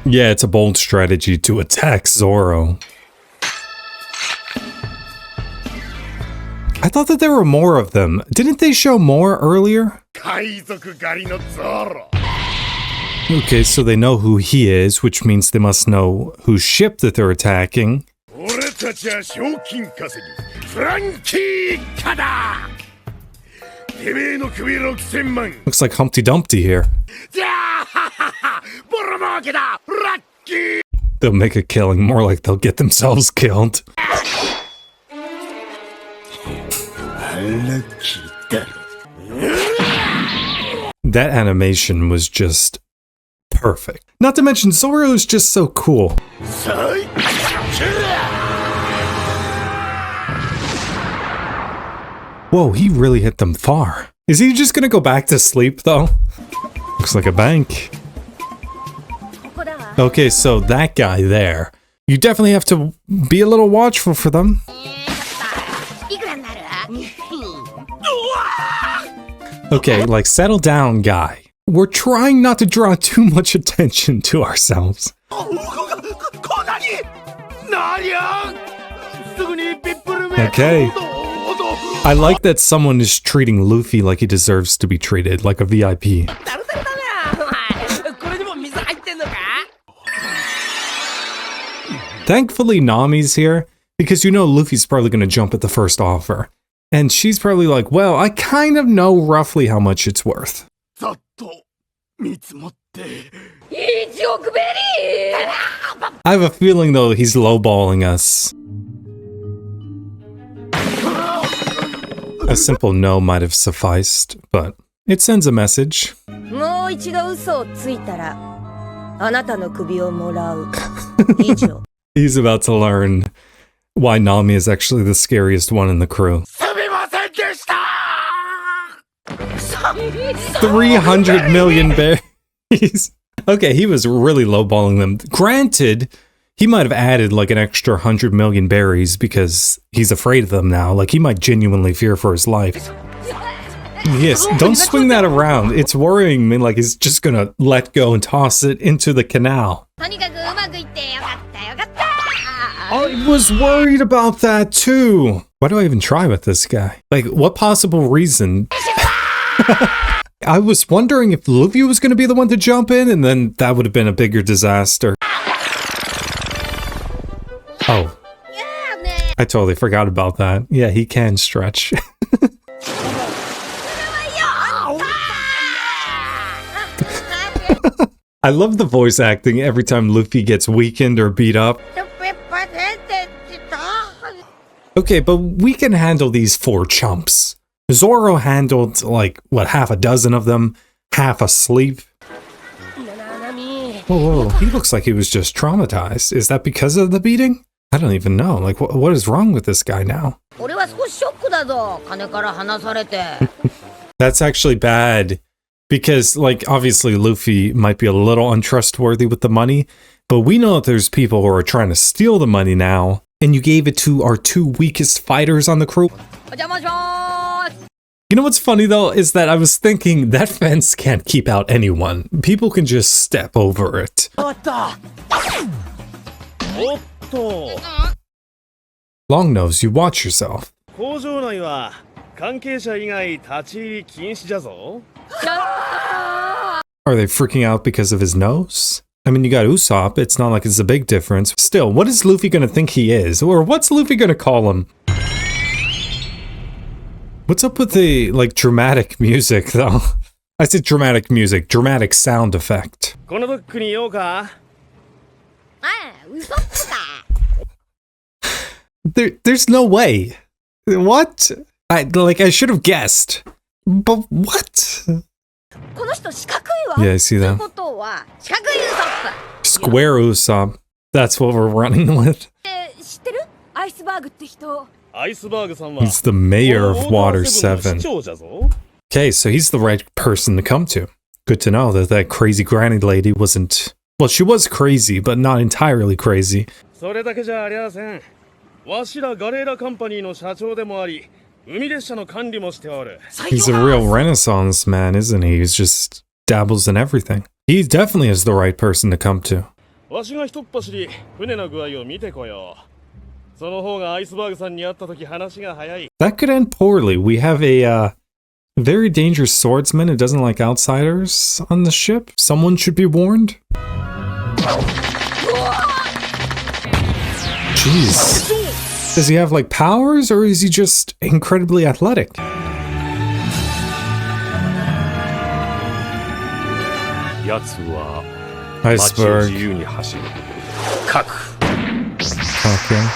Yeah, it's a bold strategy to attack Zoro. I thought that there were more of them. Didn't they show more earlier? Okay, so they know who he is, which means they must know whose ship that they're attacking. Looks like Humpty Dumpty here. They'll make a killing, more like they'll get themselves killed. That animation was just perfect. Not to mention, Zoro is just so cool. Whoa, he really hit them far. Is he just gonna go back to sleep, though? Looks like a bank. Okay, so that guy there. You definitely have to be a little watchful for them. Okay, like, settle down, guy. We're trying not to draw too much attention to ourselves. Okay. I like that someone is treating Luffy like he deserves to be treated, like a VIP. Thankfully, Nami's here, because you know Luffy's probably going to jump at the first offer. And she's probably like, well, I kind of know roughly how much it's worth. I have a feeling, though, he's lowballing us. A simple no might have sufficed, but it sends a message. He's about to learn why Nami is actually the scariest one in the crew. 300 million berries. Okay, he was really lowballing them. Granted, he might have added like an extra 100 million berries because he's afraid of them now. Like, he might genuinely fear for his life. Yes, don't swing that around. It's worrying me like he's just gonna let go and toss it into the canal. I was worried about that too. Why do I even try with this guy? Like, what possible reason? I was wondering if Luffy was going to be the one to jump in, and then that would have been a bigger disaster. Oh. I totally forgot about that. Yeah, he can stretch. I love the voice acting every time Luffy gets weakened or beat up. Okay, but we can handle these 4 chumps. Zoro handled, like, what, half a dozen of them, half asleep. Whoa, he looks like he was just traumatized. Is that because of the beating? I don't even know. Like, what is wrong with this guy now? That's actually bad. Because, like, obviously Luffy might be a little untrustworthy with the money, but we know that there's people who are trying to steal the money now, and you gave it to our 2 weakest fighters on the crew. You know what's funny, though, is that I was thinking that fence can't keep out anyone. People can just step over it. Longnose, you watch yourself. Are they freaking out because of his nose? I mean, you got Usopp, it's not like it's a big difference. Still, what is Luffy gonna think he is? Or what's Luffy gonna call him? What's up with the, like, dramatic music, though? I said dramatic music, dramatic sound effect. There's no way. What? I should have guessed. But what? Yeah, I see that. Square Usopp. That's what we're running with. He's the mayor of Water 7. Okay, so he's the right person to come to. Good to know that that crazy granny lady wasn't... Well, she was crazy, but not entirely crazy. He's a real Renaissance man, isn't he? He's just dabbles in everything. He definitely is the right person to come to. That could end poorly. We have a very dangerous swordsman who doesn't like outsiders on the ship. Someone should be warned. Jeez. Does he have like powers, or is he just incredibly athletic? Iceberg. Okay.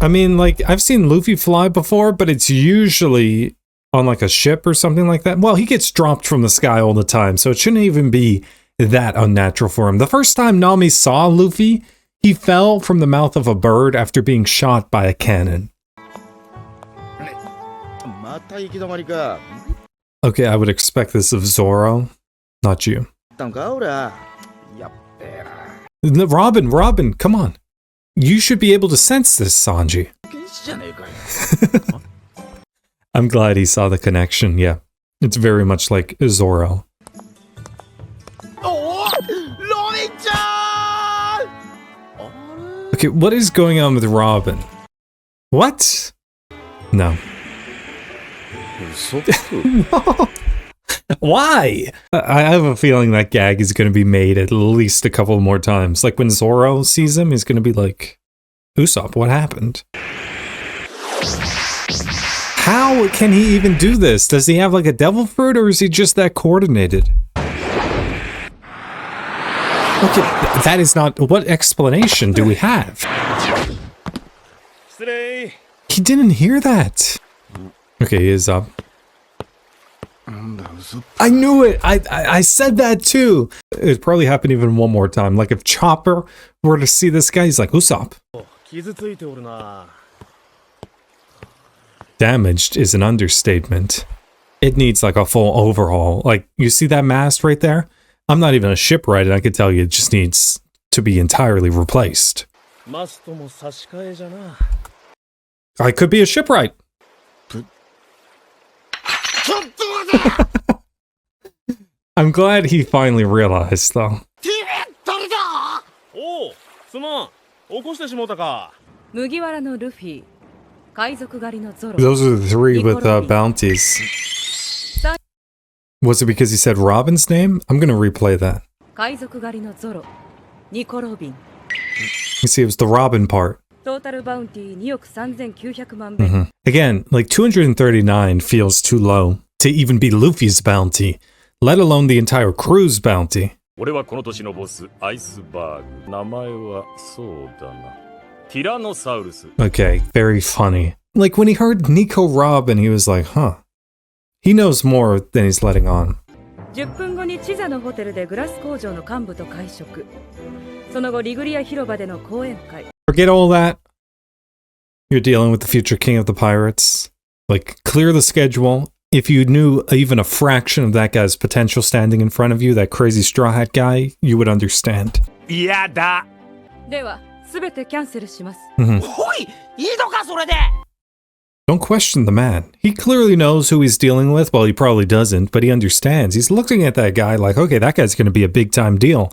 I mean, like, I've seen Luffy fly before, but it's usually on like a ship or something like that. Well, he gets dropped from the sky all the time, so it shouldn't even be that unnatural for him. The first time Nami saw Luffy, he fell from the mouth of a bird after being shot by a cannon. Okay, I would expect this of Zoro, not you. Robin, come on. You should be able to sense this, Sanji. I'm glad he saw the connection, yeah. It's very much like Zoro. Okay, what is going on with Robin? What? No. No. Why? I have a feeling that gag is going to be made at least a couple more times. Like when Zoro sees him, he's going to be like, Usopp, what happened? How can he even do this? Does he have like a devil fruit, or is he just that coordinated? Okay, that is not... What explanation do we have? He didn't hear that. Okay, he is up. I knew it! I said that too! It probably happened even one more time. Like if Chopper were to see this guy, he's like, Usopp. Damaged is an understatement. It needs like a full overhaul. Like, you see that mast right there? I'm not even a shipwright, and I could tell you it just needs to be entirely replaced. I could be a shipwright. I'm glad he finally realized, though. Those are the three with bounties. Was it because he said Robin's name? I'm gonna replay that. You see, it was the Robin part. Again, like 239 feels too low to even be Luffy's bounty, let alone the entire crew's bounty. Okay, very funny. Like when he heard Nico Robin, he was like, huh. He knows more than he's letting on. Forget all that. You're dealing with the future king of the pirates. Like, clear the schedule. If you knew even a fraction of that guy's potential standing in front of you, that crazy straw hat guy, you would understand. Don't question the man. He clearly knows who he's dealing with. Well, he probably doesn't, but he understands. He's looking at that guy like, okay, that guy's going to be a big-time deal.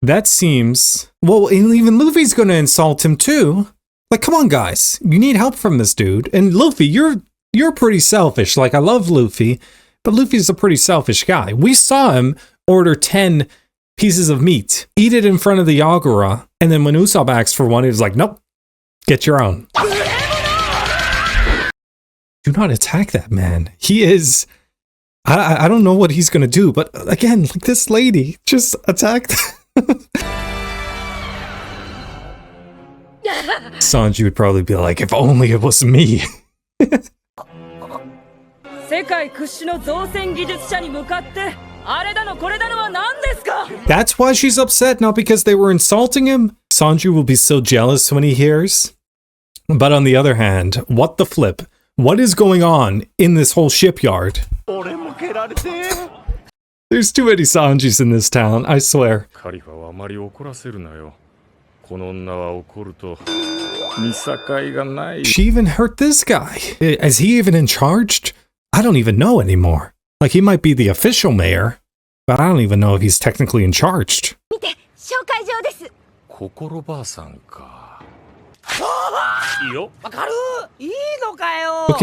That seems... Well, even Luffy's going to insult him too. Like, come on, guys. You need help from this dude. And Luffy, you're pretty selfish. Like, I love Luffy, but Luffy's a pretty selfish guy. We saw him order 10 pieces of meat, eat it in front of the Yagura, and then when Usopp asked for one, he was like, nope. Get your own. Do not attack that man. He is... I don't know what he's gonna do, but again, like this lady just attacked... Sanji would probably be like, if only it was me. That's why she's upset, not because they were insulting him. Sanji will be so jealous when he hears. But on the other hand, what the flip? What is going on in this whole shipyard? There's too many Sanjis in this town, I swear. She even hurt this guy. Is he even in charge? I don't even know anymore. Like, he might be the official mayor, but I don't even know if he's technically in charge. Okay,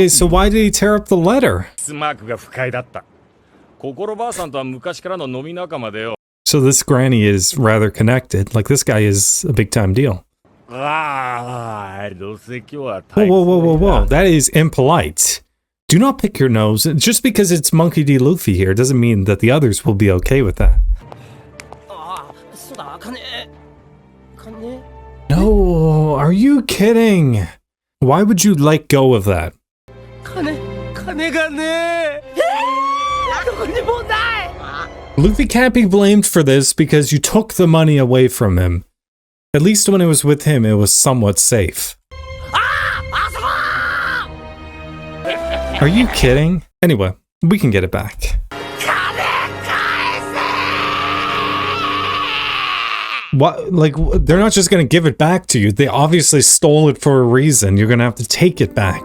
so why did he tear up the letter? So this granny is rather connected. Like, this guy is a big time deal. Whoa, whoa, whoa, whoa, whoa. That is impolite. Do not pick your nose. Just because it's Monkey D. Luffy here doesn't mean that the others will be okay with that. No, are you kidding? Why would you let go of that? Luffy can't be blamed for this because you took the money away from him. At least when it was with him, it was somewhat safe. Are you kidding? Anyway, we can get it back. What? Like, they're not just gonna give it back to you. They obviously stole it for a reason. You're gonna have to take it back.